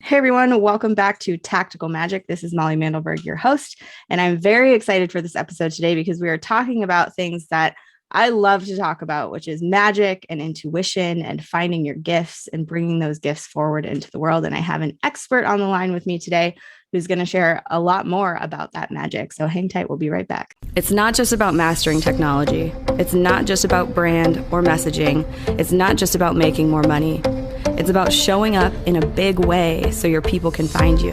Hey everyone, welcome back to Tactical Magic. This is Molly Mandelberg, your host, and I'm very excited for this episode today because we are talking about things that I love to talk about, which is magic and intuition and finding your gifts and bringing those gifts forward into the world. And I have an expert on the line with me today who's going to share a lot more about that magic. So hang tight, we'll be right back. It's not just about mastering technology. It's not just about brand or messaging. It's not just about making more money. It's about showing up in a big way so your people can find you.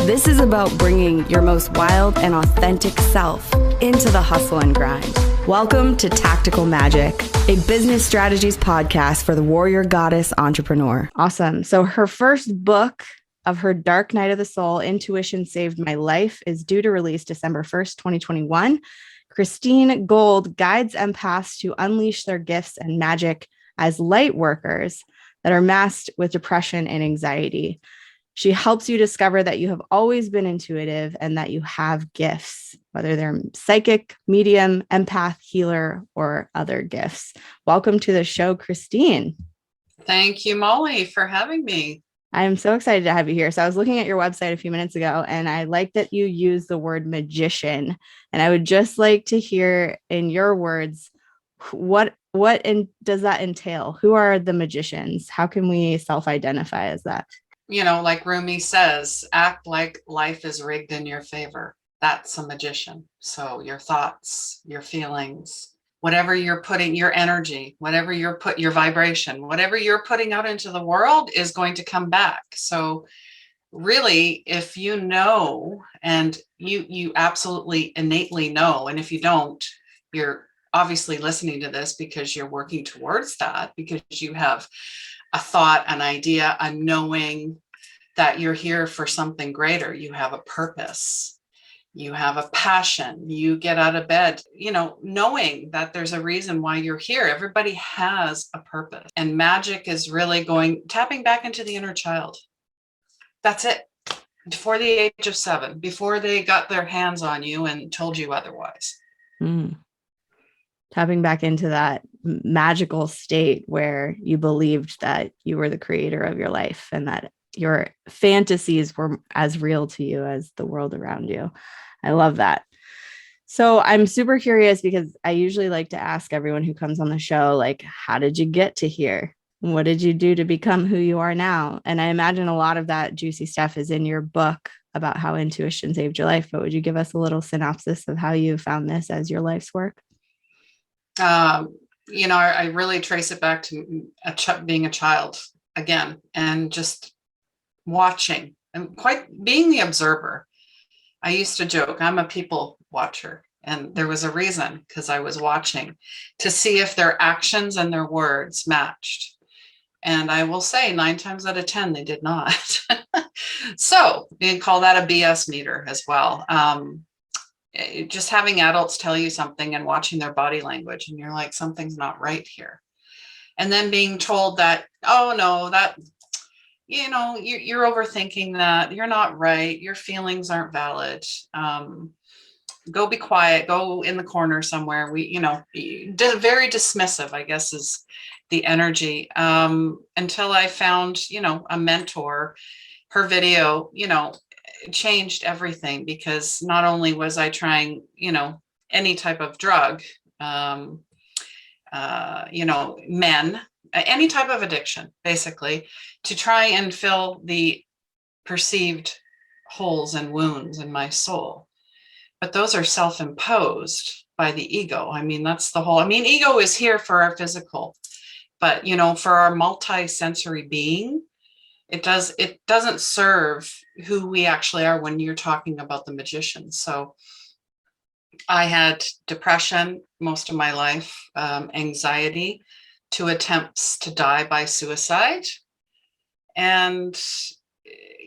This is about bringing your most wild and authentic self into the hustle and grind. Welcome to Tactical Magic, a business strategies podcast for the warrior goddess entrepreneur. Awesome. So her first book of her Dark Night of the Soul, Intuition Saved My Life, is due to release December 1st, 2021. Christine Gold guides empaths to unleash their gifts and magic as light workers that are masked with depression and anxiety. She helps you discover that you have always been intuitive and that you have gifts, whether they're psychic, medium, empath, healer, or other gifts. Welcome to the show, Christine. Thank you, Molly, for having me. I'm so excited to have you here. So I was looking at your website a few minutes ago, and I like that you use the word magician. And I would just like to hear in your words, what does that entail? Who are the magicians? How can we self-identify as that? You know, like Rumi says, act like life is rigged in your favor. That's a magician. So your thoughts, your feelings, whatever you're putting, your energy, whatever your vibration, whatever you're putting out into the world is going to come back. So really, if you know, and you absolutely innately know, and if you don't, you're obviously listening to this because you're working towards that, because you have a thought, an idea, a knowing that you're here for something greater. You have a purpose, you have a passion, you get out of bed, knowing that there's a reason why you're here. Everybody has a purpose, and magic is really tapping back into the inner child. That's it. Before the age of 7, before they got their hands on you and told you otherwise. Tapping back into that magical state where you believed that you were the creator of your life and that your fantasies were as real to you as the world around you. I love that. So I'm super curious because I usually like to ask everyone who comes on the show, like, how did you get to here? What did you do to become who you are now? And I imagine a lot of that juicy stuff is in your book about how intuition saved your life. But would you give us a little synopsis of how you found this as your life's work? I really trace it back to being a child again, and just watching and being the observer. I used to joke, I'm a people watcher. And there was a reason, because I was watching to see if their actions and their words matched. And I will say 9 times out of 10, they did not. So you can call that a BS meter as well. Just having adults tell you something and watching their body language, and you're like, something's not right here. And then being told that, oh no, that, you're overthinking that, you're not right, your feelings aren't valid. Go be quiet, go in the corner somewhere. Very dismissive, I guess, is the energy. Until I found, a mentor. Her video, changed everything, because not only was I trying, any type of drug, men, any type of addiction, basically, to try and fill the perceived holes and wounds in my soul. But those are self-imposed by the ego. That's the whole, ego is here for our physical, but, for our multi-sensory being, it doesn't serve who we actually are when you're talking about the magician. So I had depression most of my life, anxiety, 2 attempts to die by suicide. And,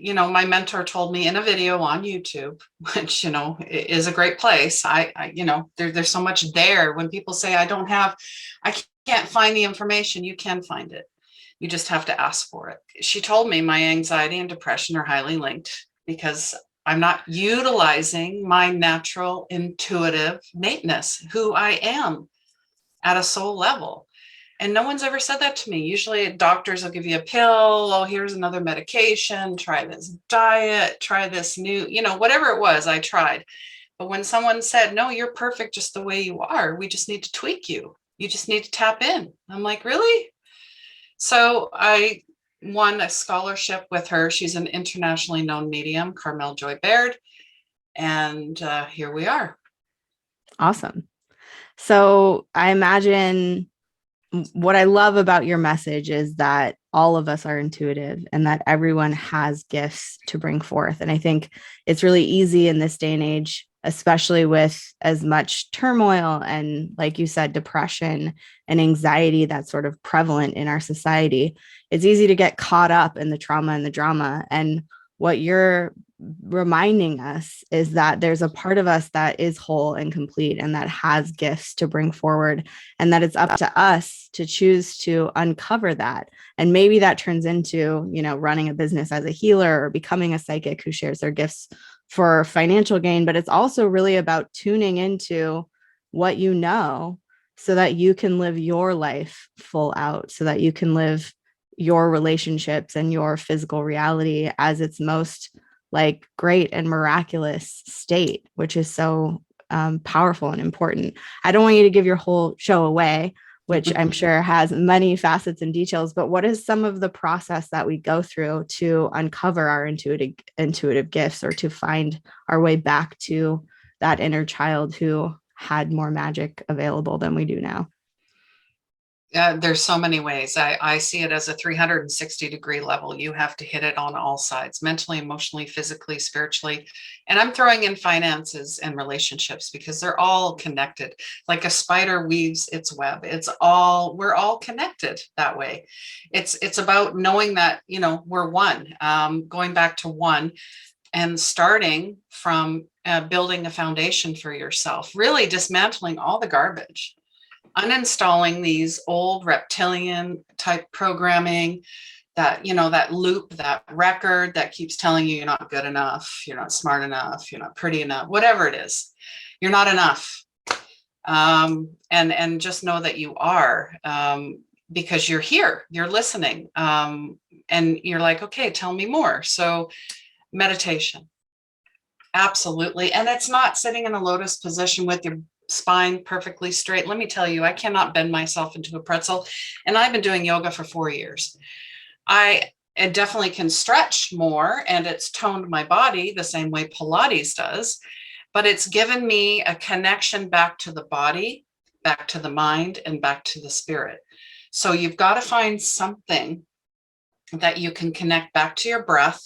my mentor told me in a video on YouTube, which, is a great place. There's so much there. When people say, I can't find the information, you can find it. You just have to ask for it. She told me my anxiety and depression are highly linked because I'm not utilizing my natural intuitive innateness, who I am at a soul level. And no one's ever said that to me. Usually doctors will give you a pill. Oh, here's another medication. Try this diet, try this new, whatever it was, I tried. But when someone said, no, you're perfect just the way you are, we just need to tweak you. You just need to tap in. I'm like, really? So I won a scholarship with her. She's an internationally known medium, Carmel Joy Baird. And here we are. Awesome. So I imagine what I love about your message is that all of us are intuitive and that everyone has gifts to bring forth. And I think it's really easy in this day and age, especially with as much turmoil and, like you said, depression and anxiety that's sort of prevalent in our society. It's easy to get caught up in the trauma and the drama. And what you're reminding us is that there's a part of us that is whole and complete and that has gifts to bring forward, and that it's up to us to choose to uncover that. And maybe that turns into, running a business as a healer or becoming a psychic who shares their gifts for financial gain. But it's also really about tuning into what you know so that you can live your life full out, so that you can live your relationships and your physical reality as its most great and miraculous state, which is so powerful and important. I don't want you to give your whole show away, which I'm sure has many facets and details, but what is some of the process that we go through to uncover our intuitive gifts, or to find our way back to that inner child who had more magic available than we do now? There's so many ways. I see it as a 360-degree level. You have to hit it on all sides, mentally, emotionally, physically, spiritually. And I'm throwing in finances and relationships because they're all connected. Like a spider weaves its web. We're all connected that way. It's about knowing that, we're one, going back to one and starting from building a foundation for yourself, really dismantling all the garbage, uninstalling these old reptilian type programming, that, that loop, that record that keeps telling you you're not good enough, you're not smart enough, you're not pretty enough, whatever it is, you're not enough. And just know that you are, because you're here, you're listening, and you're like, okay, tell me more. So meditation, absolutely. And it's not sitting in a lotus position with your spine perfectly straight. Let me tell you, I cannot bend myself into a pretzel. And I've been doing yoga for 4 years. It definitely can stretch more, and it's toned my body the same way Pilates does, but it's given me a connection back to the body, back to the mind, and back to the spirit. So you've got to find something that you can connect back to your breath,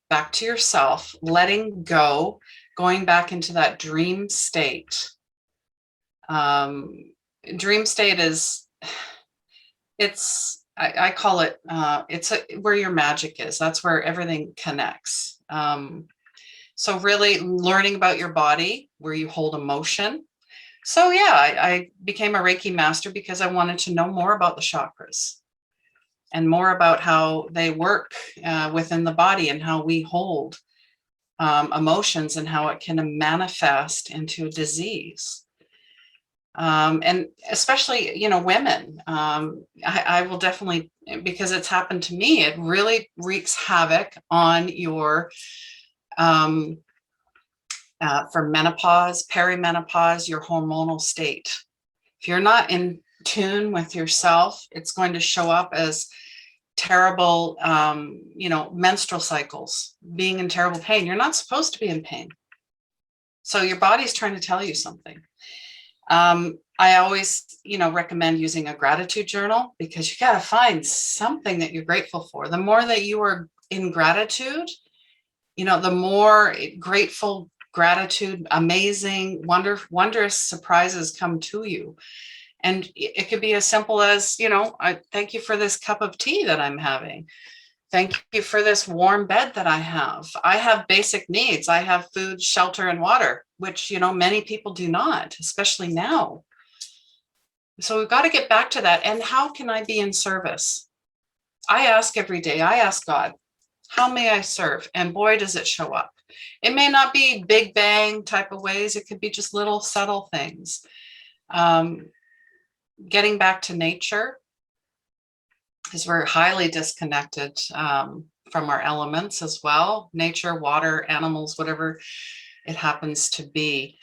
back to yourself, letting go, going back into that dream state. Dream state is, I call it, where your magic is. That's where everything connects. So really learning about your body, where you hold emotion. So yeah, I became a Reiki master because I wanted to know more about the chakras and more about how they work within the body, and how we hold emotions, and how it can manifest into a disease. And especially, women, I will definitely, because it's happened to me, it really wreaks havoc on your, for menopause, perimenopause, your hormonal state. If you're not in tune with yourself, it's going to show up as terrible, menstrual cycles, being in terrible pain. You're not supposed to be in pain. So your body's trying to tell you something. I always, recommend using a gratitude journal, because you got to find something that you're grateful for. The more that you are in gratitude, the more grateful, gratitude, amazing, wondrous surprises come to you. And it could be as simple as, I thank you for this cup of tea that I'm having. Thank you for this warm bed that I have. I have basic needs. I have food, shelter, and water, which, many people do not, especially now. So we've got to get back to that. And how can I be in service? I ask every day, I ask God, how may I serve? And boy, does it show up. It may not be big bang type of ways. It could be just little subtle things. getting back to nature, because we're highly disconnected from our elements as well. Nature, water, animals, whatever it happens to be.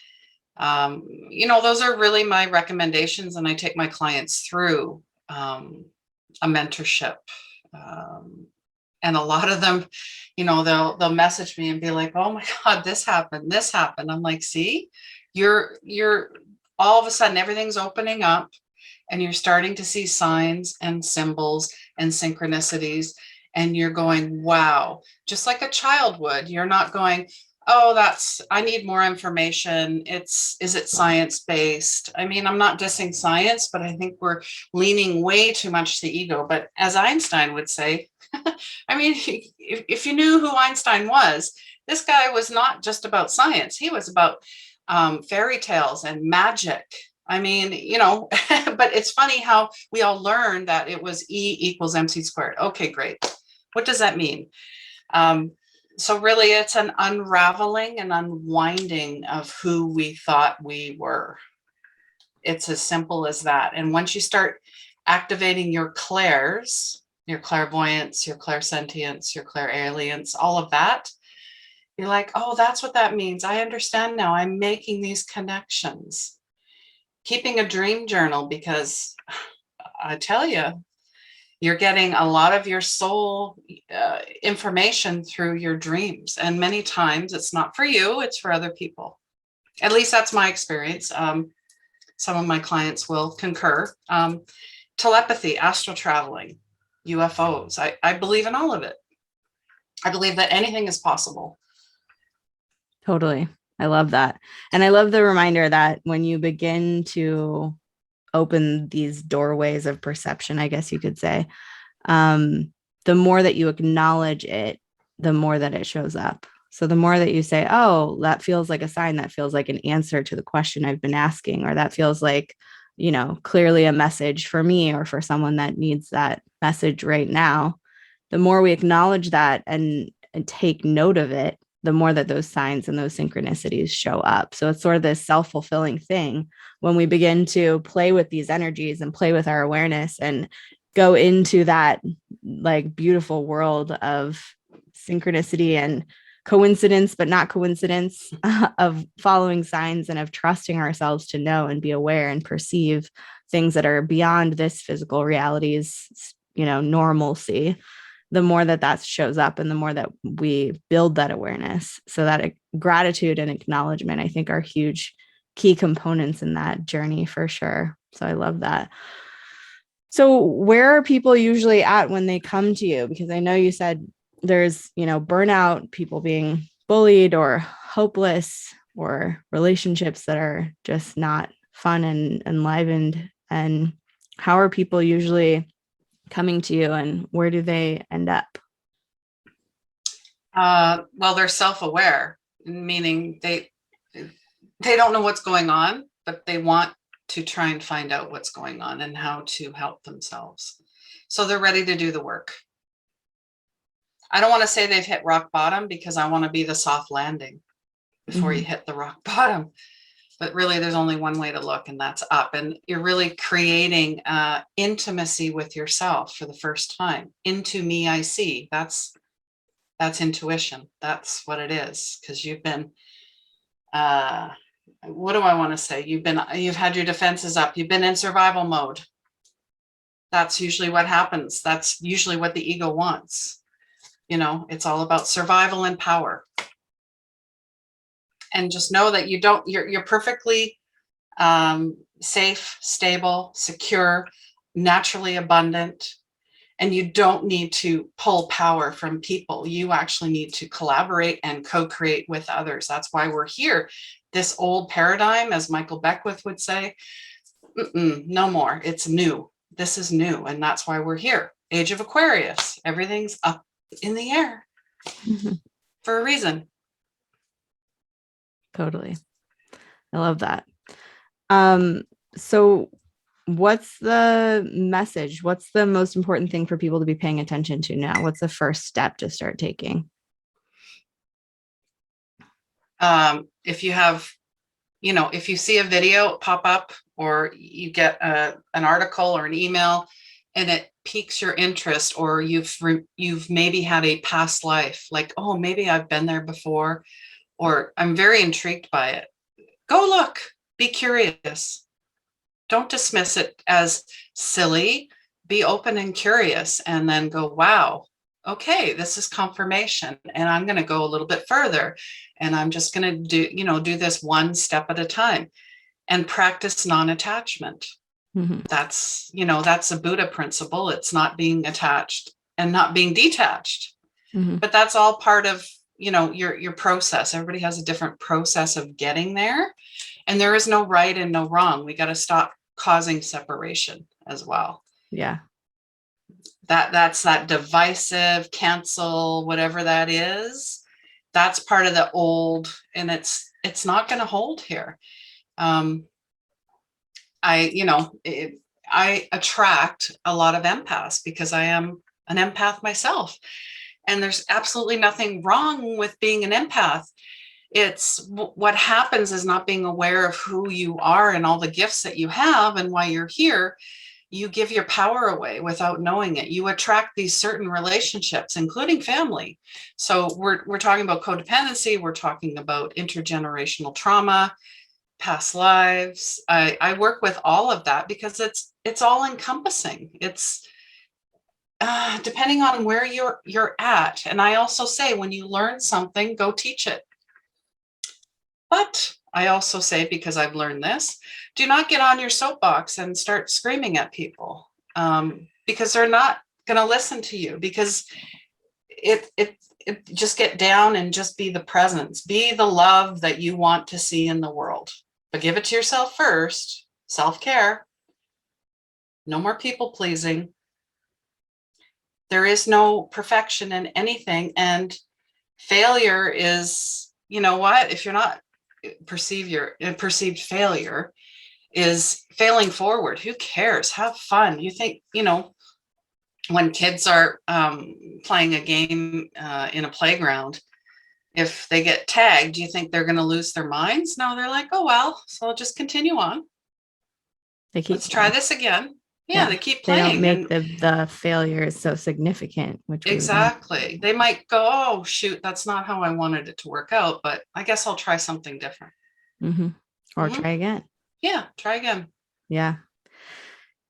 Those are really my recommendations, and I take my clients through a mentorship. And a lot of them, they'll message me and be like, "Oh my God, this happened, this happened." I'm like, "See, you're all of a sudden everything's opening up, and you're starting to see signs and symbols and synchronicities, and you're going, wow," just like a child would. You're not going, "Oh, I need more information. Is it science-based?" I mean, I'm not dissing science, but I think we're leaning way too much to the ego. But as Einstein would say, I mean, if you knew who Einstein was, this guy was not just about science. He was about fairy tales and magic. I mean, but it's funny how we all learned that it was E equals MC squared. Okay, great. What does that mean? So really, it's an unraveling and unwinding of who we thought we were. It's as simple as that. And once you start activating your clairs, your clairvoyance, your clairsentience, your clairalience, all of that, you're like, "Oh, that's what that means. I understand now. I'm making these connections." Keeping a dream journal, because I tell you, you're getting a lot of your soul information through your dreams. And many times it's not for you, it's for other people. At least that's my experience. Some of my clients will concur. Telepathy, astral traveling, UFOs. I believe in all of it. I believe that anything is possible. Totally. I love that. And I love the reminder that when you begin to open these doorways of perception, I guess you could say, the more that you acknowledge it, the more that it shows up. So the more that you say, "Oh, that feels like a sign, that feels like an answer to the question I've been asking," or that feels like, clearly a message for me or for someone that needs that message right now, the more we acknowledge that and take note of it, the more that those signs and those synchronicities show up. So it's sort of this self-fulfilling thing when we begin to play with these energies and play with our awareness and go into that like beautiful world of synchronicity and coincidence, but not coincidence, of following signs and of trusting ourselves to know and be aware and perceive things that are beyond this physical reality's, normalcy. The more that shows up and the more that we build that awareness. So that gratitude and acknowledgement, I think, are huge key components in that journey for sure. So I love that. So where are people usually at when they come to you? Because I know you said there's, burnout, people being bullied or hopeless, or relationships that are just not fun and enlivened. And how are people usually coming to you, and where do they end up? Well, they're self-aware, meaning they don't know what's going on, but they want to try and find out what's going on and how to help themselves. So they're ready to do the work. I don't want to say they've hit rock bottom, because I want to be the soft landing before you hit the rock bottom. But really, there's only one way to look, and that's up. And you're really creating intimacy with yourself for the first time. Into me, I see. That's intuition. That's what it is. Because you've been, what do I want to say? You've had your defenses up. You've been in survival mode. That's usually what happens. That's usually what the ego wants. It's all about survival and power. And just know that you're perfectly safe, stable, secure, naturally abundant, and you don't need to pull power from people. You actually need to collaborate and co-create with others. That's why we're here. This old paradigm, as Michael Beckwith would say, no more. It's new. This is new, and that's why we're here. Age of Aquarius. Everything's up in the air for a reason. Totally. I love that. So what's the message? What's the most important thing for people to be paying attention to now? What's the first step to start taking? If you have, if you see a video pop up or you get an article or an email and it piques your interest, or you've maybe had a past life, like, oh, maybe I've been there before, or I'm very intrigued by it. Go look, be curious. Don't dismiss it as silly. Be open and curious, and then go, wow, okay, this is confirmation, and I'm going to go a little bit further, and I'm just going to do this one step at a time, and practice non-attachment. Mm-hmm. That's a Buddha principle. It's not being attached and not being detached. Mm-hmm. But that's all part of, your process. Everybody has a different process of getting there. And there is no right and no wrong. We got to stop causing separation as well. Yeah. That's that divisive, cancel, whatever that is. That's part of the old, and it's not going to hold here. I attract a lot of empaths because I am an empath myself. And there's absolutely nothing wrong with being an empath. It's what happens is not being aware of who you are and all the gifts that you have and why you're here. You give your power away without knowing it. You attract these certain relationships, including family. So we're talking about codependency. We're talking about intergenerational trauma, past lives. I work with all of that because it's all encompassing. It's depending on where you're at. And I also say, when you learn something, go teach it. But I also say, because I've learned this, do not get on your soapbox and start screaming at people, because they're not going to listen to you. Because it just get down and just be the presence, be the love that you want to see in the world. But give it to yourself first. Self-care. No more people pleasing. There is no perfection in anything. And failure is, if you're not perceived failure is failing forward. Who cares? Have fun. You think, when kids are playing a game in a playground, if they get tagged, do you think they're going to lose their minds? No, they're like, oh, well, so I'll just continue on. Let's try this again. Yeah, they keep playing. They don't make the failures so significant, which exactly. They might go, oh, shoot, that's not how I wanted it to work out, but I guess I'll try something different. Mm-hmm. Or try again. Yeah, try again. Yeah.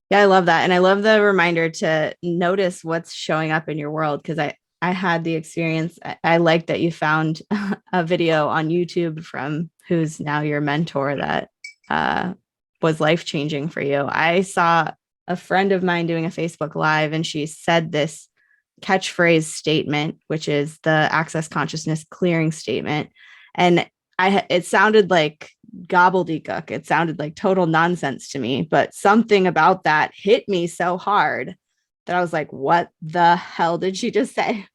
Yeah, I love that. And I love the reminder to notice what's showing up in your world, because I had the experience. I like that you found a video on YouTube from who's now your mentor that was life-changing for you. I saw a friend of mine doing a Facebook Live, and she said this catchphrase statement, which is the access consciousness clearing statement. And it sounded like gobbledygook. It sounded like total nonsense to me, but something about that hit me so hard that I was like, what the hell did she just say?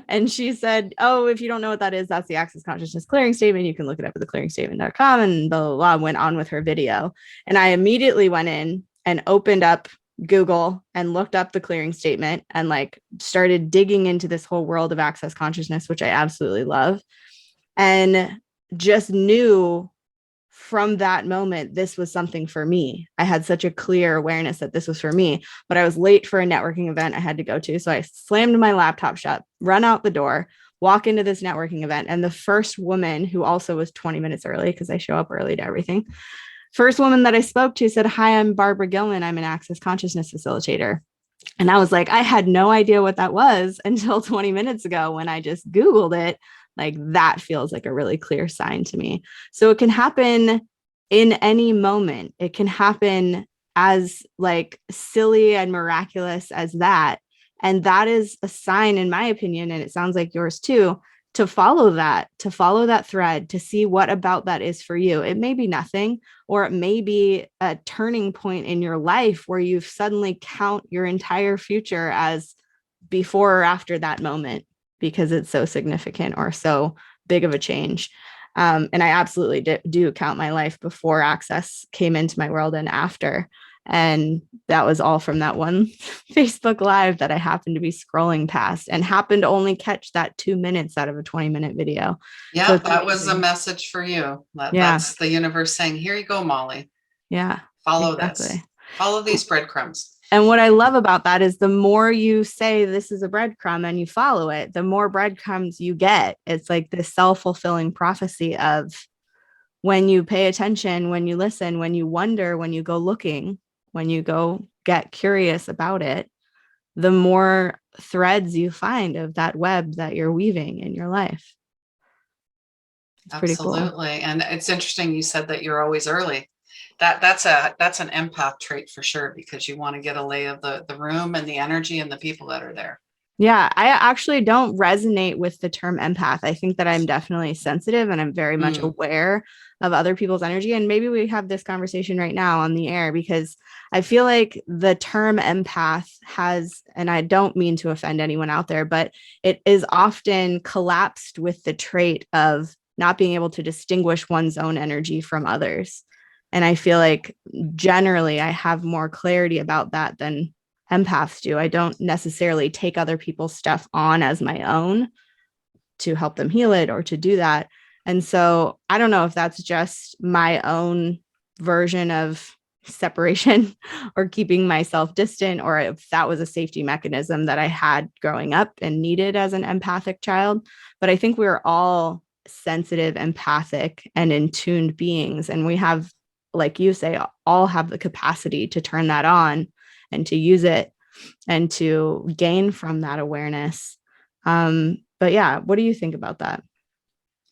And she said, oh, if you don't know what that is, that's the access consciousness clearing statement. You can look it up at theclearingstatement.com, and blah, blah, blah, went on with her video. And I immediately went in and opened up Google and looked up the clearing statement and started digging into this whole world of access consciousness, which I absolutely love. And just knew from that moment, this was something for me. I had such a clear awareness that this was for me, but I was late for a networking event I had to go to. So I slammed my laptop shut, run out the door, walk into this networking event. And the first woman, who also was 20 minutes early, because I show up early to everything, first woman that I spoke to said, hi, I'm Barbara Gilman. I'm an access consciousness facilitator. And I was like, I had no idea what that was until 20 minutes ago when I just Googled it. That feels like a really clear sign to me. So it can happen in any moment. It can happen as silly and miraculous as that. And that is a sign, in my opinion, and it sounds like yours too, to follow that thread, to see what about that is for you. It may be nothing, or it may be a turning point in your life where you suddenly count your entire future as before or after that moment, because it's so significant or so big of a change. And I absolutely do count my life before access came into my world and after. And that was all from that one Facebook Live that I happened to be scrolling past and happened to only catch that 2 minutes out of a 20-minute video. Yeah, so that was a message for you. That's the universe saying, here you go, Molly. Yeah. Follow Exactly. this. Follow these breadcrumbs. And what I love about that is the more you say this is a breadcrumb and you follow it, the more breadcrumbs you get. It's like this self-fulfilling prophecy of when you pay attention, when you listen, when you wonder, when you go looking, when you go get curious about it, the more threads you find of that web that you're weaving in your life. It's pretty cool. Absolutely. And it's interesting you said that you're always early. That's an empath trait for sure, because you want to get a lay of the room and the energy and the people that are there. Yeah, I actually don't resonate with the term empath. I think that I'm definitely sensitive and I'm very much aware of other people's energy. And maybe we have this conversation right now on the air, because I feel like the term empath has, and I don't mean to offend anyone out there, but it is often collapsed with the trait of not being able to distinguish one's own energy from others. And I feel like generally I have more clarity about that than empaths do. I don't necessarily take other people's stuff on as my own to help them heal it or to do that. And so I don't know if that's just my own version of separation or keeping myself distant, or if that was a safety mechanism that I had growing up and needed as an empathic child. But I think we're all sensitive, empathic, and in tuned beings. And we have, like you say, all have the capacity to turn that on and to use it and to gain from that awareness. But yeah, what do you think about that?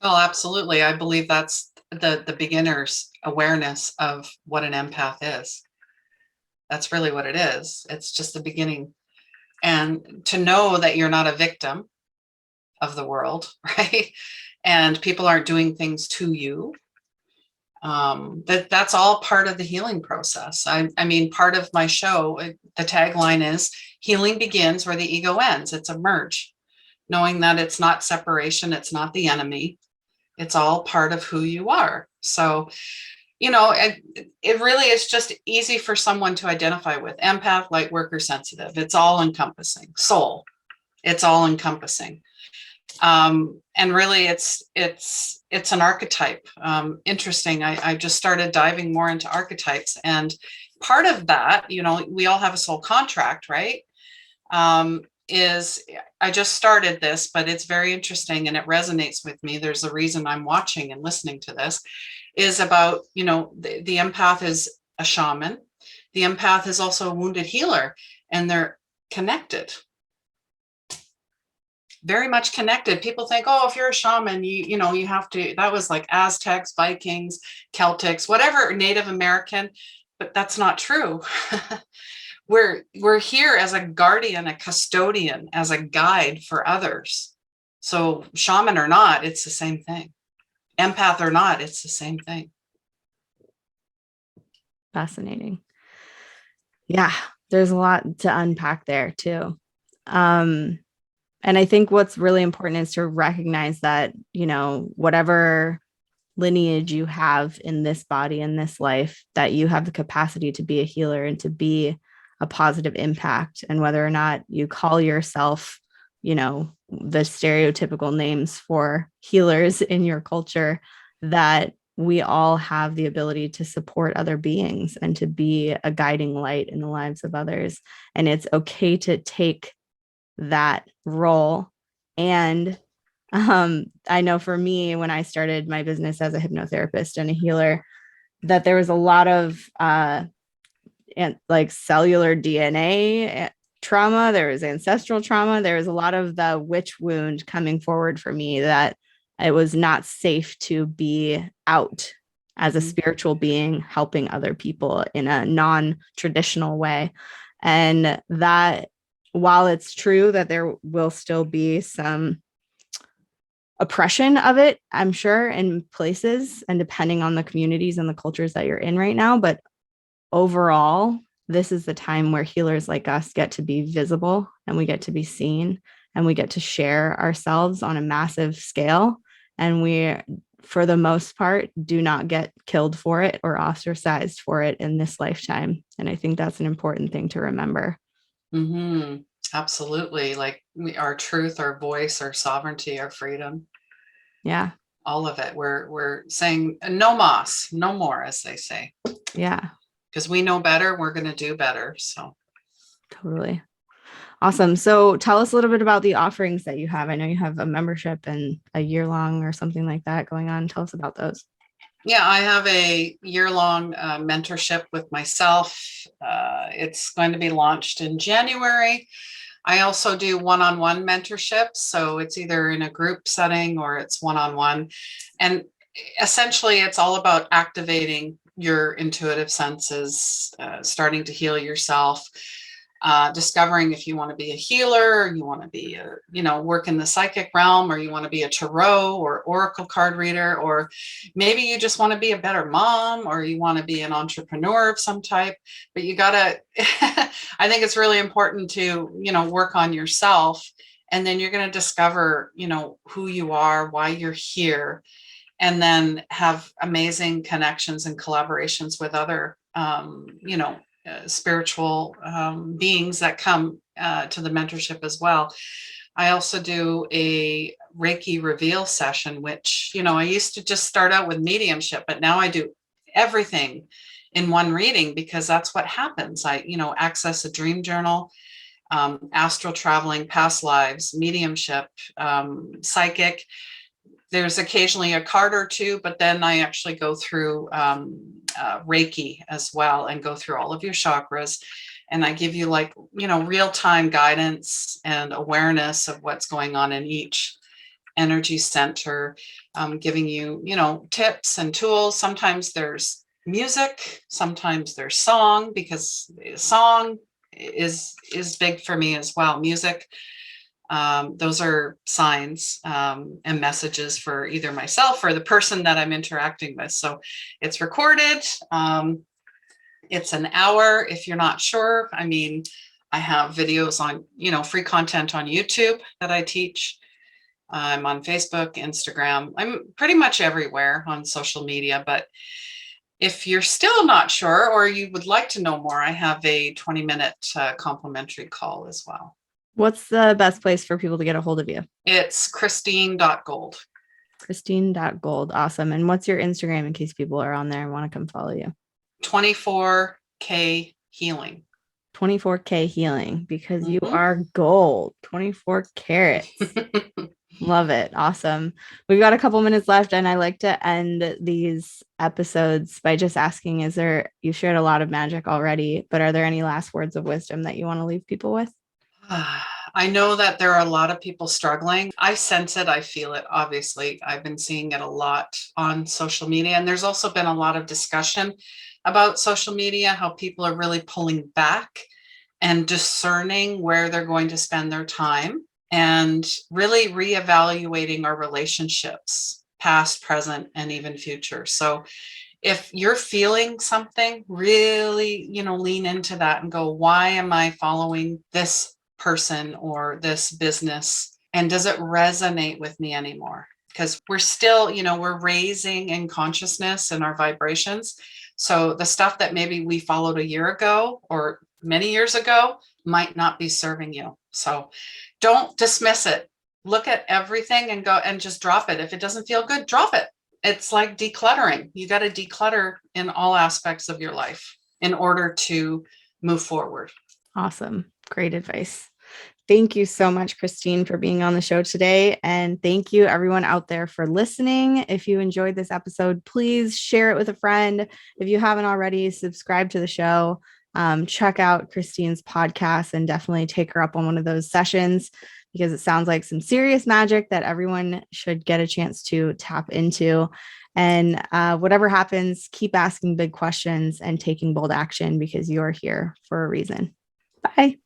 Oh, absolutely. I believe that's the beginner's awareness of what an empath is. That's really what it is. It's just the beginning. And to know that you're not a victim of the world, right? And people aren't doing things to you. That's all part of the healing process. I mean, part of my show, the tagline is healing begins where the ego ends. It's a merge, knowing that it's not separation. It's not the enemy. It's all part of who you are. So, it really is just easy for someone to identify with. Empath, light worker, sensitive. It's all encompassing. Soul. It's all encompassing. And really it's an archetype. Interesting. I just started diving more into archetypes, and part of that, we all have a soul contract, right? Is I just started this, but it's very interesting and it resonates with me. There's a reason I'm watching and listening to this, is about, the empath is a shaman. The empath is also a wounded healer, and they're connected. Very much connected. People think, oh, if you're a shaman, you have to, that was like Aztecs, Vikings, Celtics, whatever, Native American, but that's not true. We're here as a guardian, a custodian, as a guide for others. So shaman or not, it's the same thing. Empath or not, it's the same thing. Fascinating. Yeah, there's a lot to unpack there too. And I think what's really important is to recognize that, whatever lineage you have in this body, in this life, that you have the capacity to be a healer and to be a positive impact. And whether or not you call yourself, the stereotypical names for healers in your culture, that we all have the ability to support other beings and to be a guiding light in the lives of others. And it's okay to take that role. And I know for me, when I started my business as a hypnotherapist and a healer, that there was a lot of like cellular DNA trauma. There was ancestral trauma. There was a lot of the witch wound coming forward for me, that it was not safe to be out as a spiritual being helping other people in a non-traditional way. And that, while it's true that there will still be some oppression of it, I'm sure, in places and depending on the communities and the cultures that you're in right now, but overall, this is the time where healers like us get to be visible, and we get to be seen, and we get to share ourselves on a massive scale. And we, for the most part, do not get killed for it or ostracized for it in this lifetime. And I think that's an important thing to remember. Mm-hmm. Absolutely. Like our truth, our voice, our sovereignty, our freedom. Yeah. All of it. We're saying no mas, no more, as they say. Yeah. because we know better. We're going to do better. So Totally. Awesome. So tell us a little bit about the offerings that you have. I know you have a membership and a year-long or something like that going on. Tell us about those. yeah, I have a year-long mentorship with myself. It's going to be launched in January. I also do one-on-one mentorship. So it's either in a group setting or it's one-on-one. And essentially, it's all about activating your intuitive senses, starting to heal yourself, discovering if you want to be a healer, or you want to be work in the psychic realm, or you want to be a tarot or oracle card reader, or maybe you just want to be a better mom, or you want to be an entrepreneur of some type. But you gotta I think it's really important to work on yourself, and then you're going to discover who you are, why you're here, and then have amazing connections and collaborations with other spiritual beings that come to the mentorship as well. I also do a Reiki reveal session, which, I used to just start out with mediumship, but now I do everything in one reading, because that's what happens. I, access a dream journal, astral traveling, past lives, mediumship, psychic. There's occasionally a card or two, but then I actually go through Reiki as well, and go through all of your chakras. And I give you real-time guidance and awareness of what's going on in each energy center, giving you, tips and tools. Sometimes there's music, sometimes there's song, because song is big for me as well. Music. Those are signs and messages for either myself or the person that I'm interacting with. So it's recorded. It's an hour. If you're not sure, I have videos on, free content on YouTube that I teach. I'm on Facebook, Instagram. I'm pretty much everywhere on social media. But if you're still not sure, or you would like to know more, I have a 20-minute complimentary call as well. What's the best place for people to get a hold of you? It's Christine.gold. Christine.gold. Awesome. And what's your Instagram in case people are on there and want to come follow you? 24K healing. 24K healing, because you are gold. 24 carats. Love it. Awesome. We've got a couple minutes left, and I like to end these episodes by just asking, you shared a lot of magic already, but are there any last words of wisdom that you want to leave people with? I know that there are a lot of people struggling. I sense it. I feel it. Obviously, I've been seeing it a lot on social media. And there's also been a lot of discussion about social media, how people are really pulling back and discerning where they're going to spend their time, and really reevaluating our relationships, past, present, and even future. So if you're feeling something, really, lean into that and go, why am I following this person or this business? And does it resonate with me anymore? Because we're still, we're raising in consciousness and our vibrations. So the stuff that maybe we followed a year ago or many years ago might not be serving you. So don't dismiss it. Look at everything and go and just drop it. If it doesn't feel good, drop it. It's like decluttering. You got to declutter in all aspects of your life in order to move forward. Awesome. Great advice. Thank you so much, Christine, for being on the show today. And thank you, everyone out there, for listening. If you enjoyed this episode, please share it with a friend. If you haven't already, subscribe to the show. Check out Christine's podcast and definitely take her up on one of those sessions, because it sounds like some serious magic that everyone should get a chance to tap into. And whatever happens, keep asking big questions and taking bold action, because you're here for a reason. Bye.